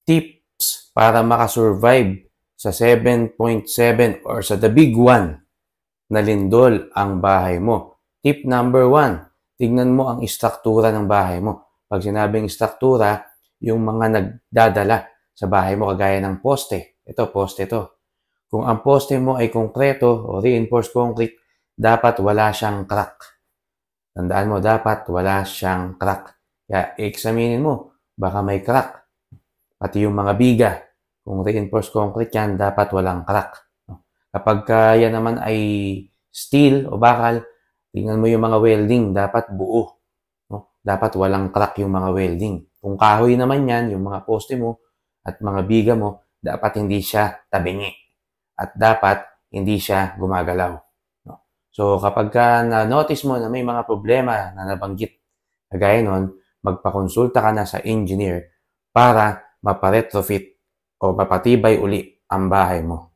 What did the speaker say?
tips para makasurvive sa 7.7 or sa the big one na lindol ang bahay mo. Tip number 1, tignan mo ang istruktura ng bahay mo. Pag sinabing istruktura, yung mga nagdadala sa bahay mo kagaya ng poste. Ito, poste to. Kung ang poste mo ay konkreto o reinforced concrete, dapat wala siyang crack. Tandaan mo, dapat wala siyang crack. Kaya, i-examinin mo, baka may crack. Pati yung mga biga, kung reinforced concrete yan, dapat walang crack. Kapag yan naman ay steel o bakal, tingnan mo yung mga welding, dapat buo. Dapat walang crack yung mga welding. Kung kahoy naman yan, yung mga poste mo at mga biga mo, dapat hindi siya tabingi. At dapat hindi siya gumagalaw. So, kapag na-notice mo na may mga problema na nabanggit, kagaya nun, magpakonsulta ka na sa engineer para maparetrofit o mapatibay uli ang bahay mo.